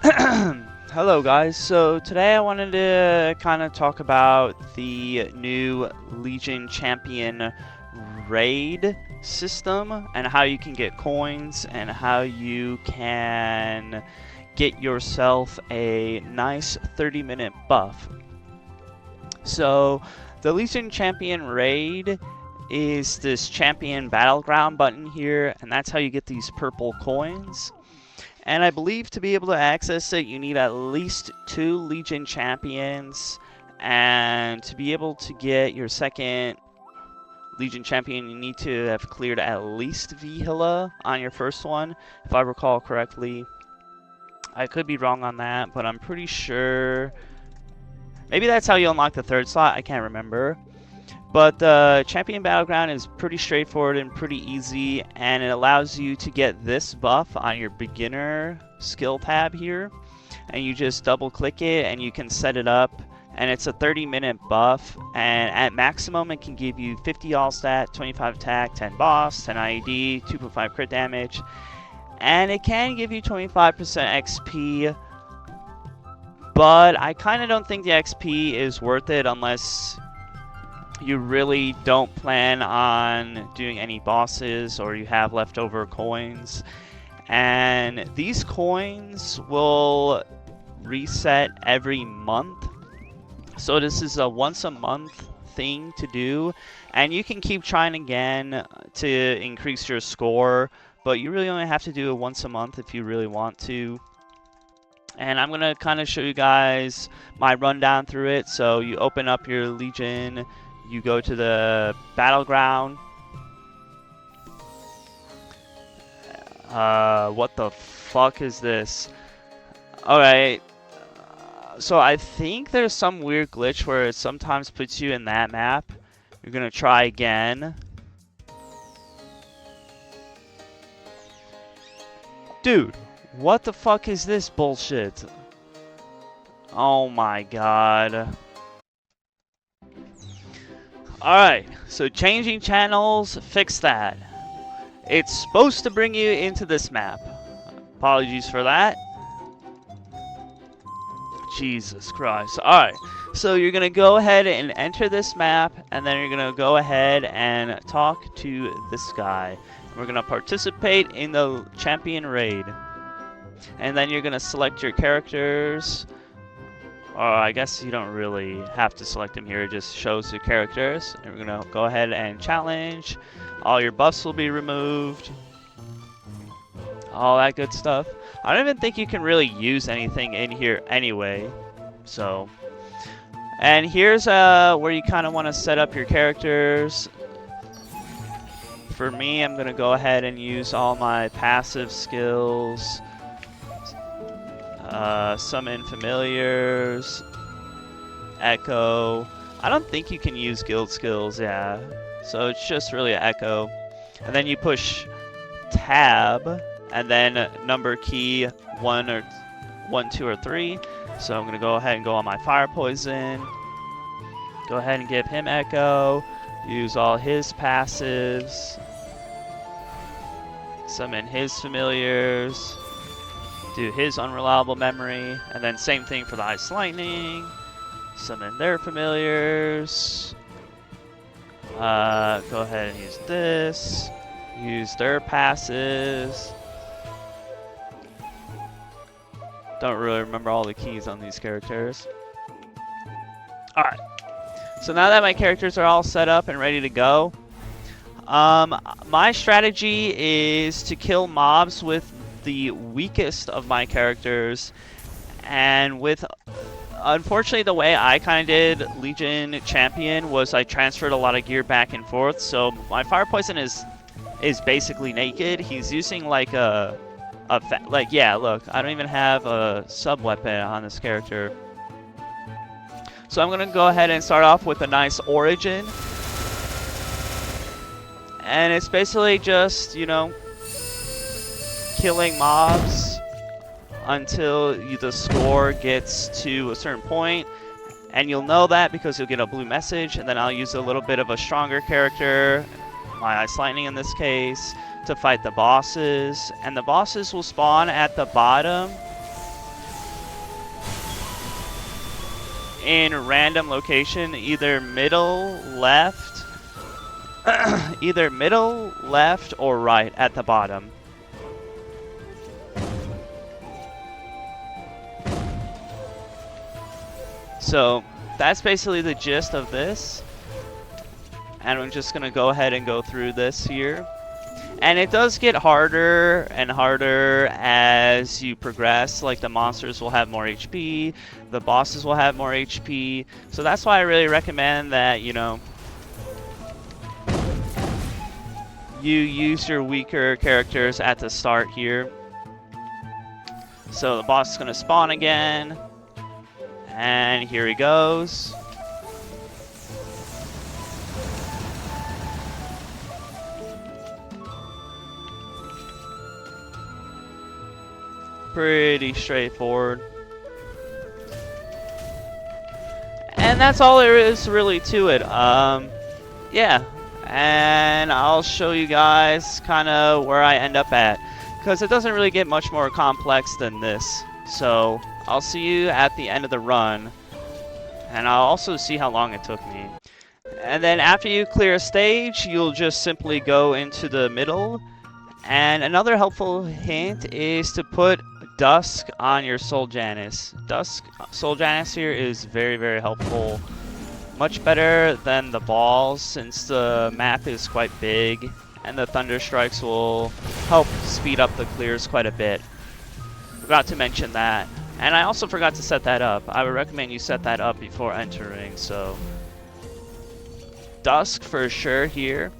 Hello guys, so today I wanted to kind of talk about the new Legion Champion raid system and how you can get coins and how you can get yourself a nice 30-minute buff. So the Legion Champion raid is this champion battleground button here, and that's how you get these purple coins. And I believe to be able to access it, you need at least 2 Legion Champions. And to be able to get your second Legion Champion, you need to have cleared at least Vihila on your first one, if I recall correctly. I could be wrong on that, but I'm pretty sure. Maybe that's how you unlock the third slot, I can't remember. But the Champion Battleground is pretty straightforward and pretty easy, and it allows you to get this buff on your beginner skill tab here. And you just double click it and you can set it up, and it's a 30-minute buff, and at maximum it can give you 50 all stat, 25 attack, 10 boss, 10 IED, 2.5 crit damage, and it can give you 25% XP. But I kind of don't think the XP is worth it unless you really don't plan on doing any bosses or you have leftover coins. And these coins will reset every month. So this is a once a month thing to do. And you can keep trying again to increase your score, but you really only have to do it once a month if you really want to. And I'm going to kind of show you guys my rundown through it. So you open up your Legion, you go to the battleground. What the fuck is this? Alright. So I think there's some weird glitch where it sometimes puts you in that map. You're gonna try again. Dude, what the fuck is this bullshit? Oh my god. Alright, so changing channels, fix that. It's supposed to bring you into this map. Apologies for that. Jesus Christ. Alright, so you're going to go ahead and enter this map, and then you're going to go ahead and talk to this guy. We're going to participate in the champion raid. And then you're going to select your characters. I guess you don't really have to select them here, it just shows your characters. And we're going to go ahead and challenge. All your buffs will be removed. All that good stuff. I don't even think you can really use anything in here anyway. So, and here's where you kind of want to set up your characters. For me, I'm going to go ahead and use all my passive skills. Summon familiars, echo. I don't think you can use guild skills, yeah. So it's just really an echo. And then you push tab, and then number key 1, 2, or 3. So I'm going to go ahead and go on my fire poison. Go ahead and give him echo. Use all his passives. Summon his familiars. Do his unreliable memory, and then same thing for the ice lightning. Summon their familiars. Go ahead and use this. Use their passives. Don't really remember all the keys on these characters. Alright. So now that my characters are all set up and ready to go, my strategy is to kill mobs with the weakest of my characters, and with unfortunately the way I kind of did Legion Champion was I transferred a lot of gear back and forth, so my fire poison is basically naked. He's using like yeah, look, I don't even have a sub weapon on this character. So I'm gonna go ahead and start off with a nice origin, and it's basically just, you know, killing mobs until the score gets to a certain point, and you'll know that because you'll get a blue message. And then I'll use a little bit of a stronger character, my ice lightning in this case, to fight the bosses, and the bosses will spawn at the bottom in random location, either middle, left, either middle, left, or right at the bottom. So that's basically the gist of this. And I'm just gonna go ahead and go through this here. And it does get harder and harder as you progress. Like, the monsters will have more HP, the bosses will have more HP. So that's why I really recommend that, you know, you use your weaker characters at the start here. So the boss is gonna spawn again. And here he goes. Pretty straightforward. And that's all there is really to it. Yeah. And I'll show you guys kind of where I end up at, because it doesn't really get much more complex than this. So I'll see you at the end of the run, and I'll also see how long it took me. And then after you clear a stage, you'll just simply go into the middle. And another helpful hint is to put Dusk on your Soul Janus. Soul Janus here is very, very helpful. Much better than the balls, since the map is quite big, and the Thunder Strikes will help speed up the clears quite a bit. Forgot to mention that. And I also forgot to set that up. I would recommend you set that up before entering, so Dusk for sure here.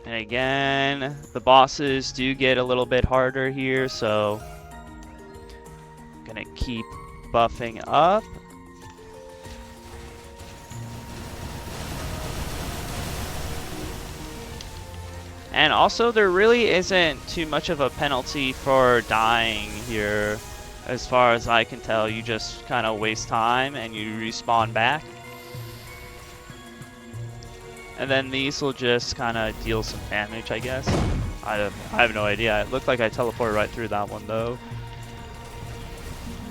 And again, the bosses do get a little bit harder here, so I'm gonna keep buffing up. And also, there really isn't too much of a penalty for dying here. As far as I can tell, you just kind of waste time and you respawn back. And then these will just kind of deal some damage, I guess. I have no idea. It looked like I teleported right through that one, though.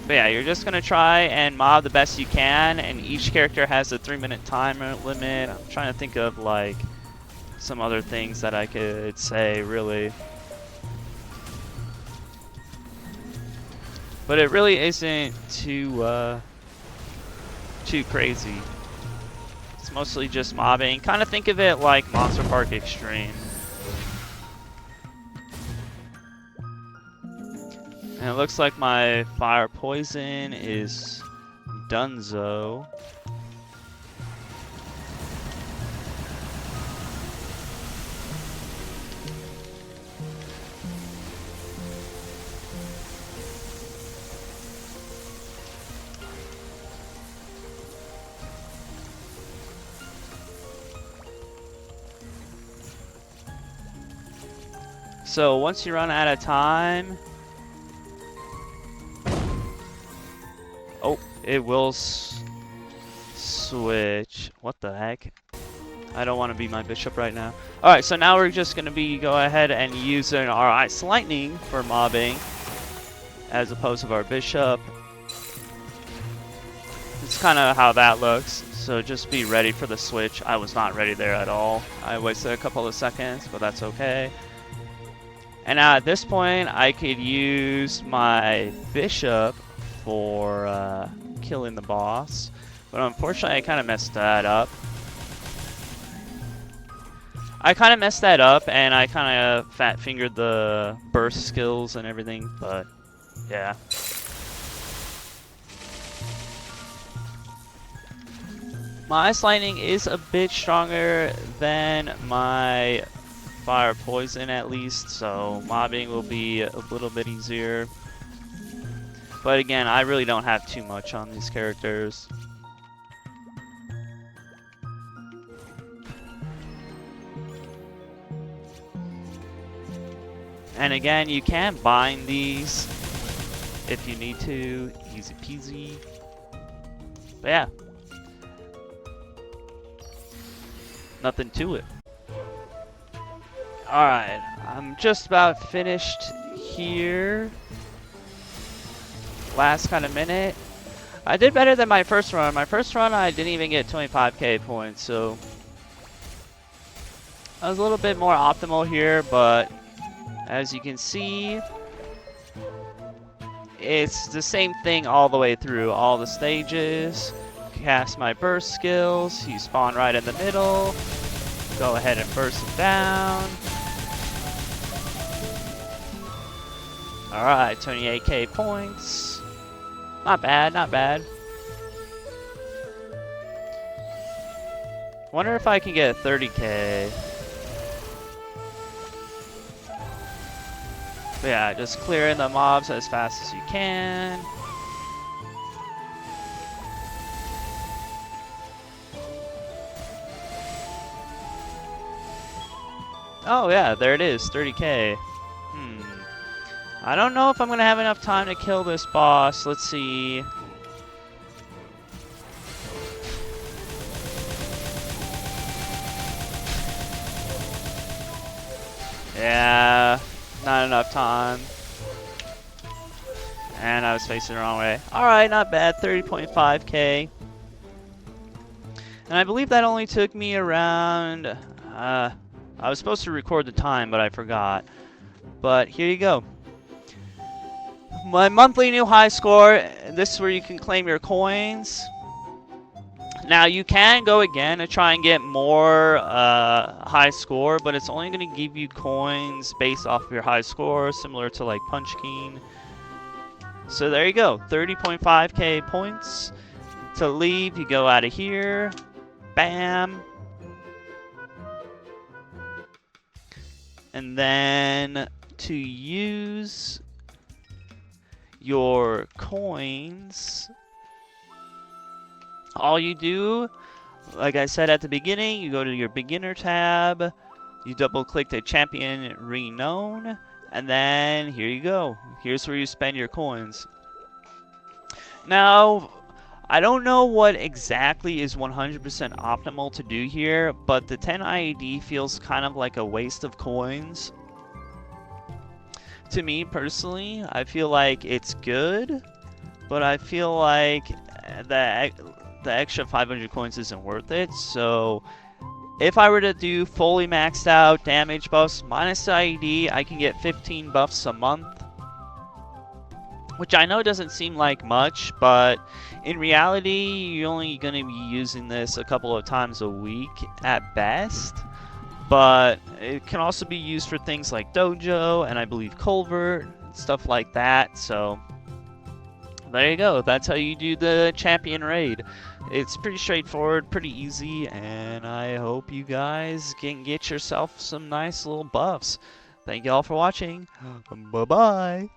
But yeah, you're just going to try and mob the best you can, and each character has a 3-minute timer limit. I'm trying to think of, like, some other things that I could say, really. But it really isn't too crazy. It's mostly just mobbing. Kind of think of it like Monster Park Extreme. And it looks like my fire poison is donezo. So once you run out of time, oh, it will switch. What the heck? I don't want to be my bishop right now. Alright, so now we're just going to go ahead and use our Ice Lightning for mobbing as opposed to our bishop. It's kind of how that looks. So just be ready for the switch. I was not ready there at all. I wasted a couple of seconds, but that's okay. And now at this point, I could use my bishop for killing the boss. But unfortunately, I kind of messed that up. And I kind of fat-fingered the burst skills and everything, but yeah. My Ice Lightning is a bit stronger than my Fire Poison, at least, so mobbing will be a little bit easier. But again, I really don't have too much on these characters. And again, you can bind these if you need to, easy peasy. But yeah, nothing to it. Alright, I'm just about finished here. last kind of minute. I did better than my first run. My first run, I didn't even get 25k points, so I was a little bit more optimal here, but as you can see, it's the same thing all the way through all the stages. Cast my burst skills, you spawn right in the middle, go ahead and burst them down. Alright, 28k points. Not bad, not bad. Wonder if I can get 30k. But yeah, just clearing the mobs as fast as you can. Oh yeah, there it is, 30k. I don't know if I'm gonna have enough time to kill this boss. Let's see. Yeah, not enough time. And I was facing the wrong way. Alright, not bad, 30.5k. And I believe that only took me around, I was supposed to record the time, but I forgot. But here you go. My monthly new high score. This is where you can claim your coins. Now you can go again and try and get more high score, but it's only going to give you coins based off of your high score, similar to like Punch King. So there you go, 30.5k points. To leave, you go out of here. Bam. And then to use your coins, all you do, like I said at the beginning, you go to your beginner tab, you double click the champion renown, and then here you go. Here's where you spend your coins. Now, I don't know what exactly is 100% optimal to do here, but the 10 IED feels kind of like a waste of coins. To me personally, I feel like it's good, but I feel like the extra 500 coins isn't worth it. So if I were to do fully maxed out damage buffs minus the IED, I can get 15 buffs a month, which I know doesn't seem like much, but in reality, you're only going to be using this a couple of times a week at best. But it can also be used for things like Dojo and I believe Culvert, stuff like that. So there you go. That's how you do the champion raid. It's pretty straightforward, pretty easy, and I hope you guys can get yourself some nice little buffs. Thank you all for watching. Bye-bye.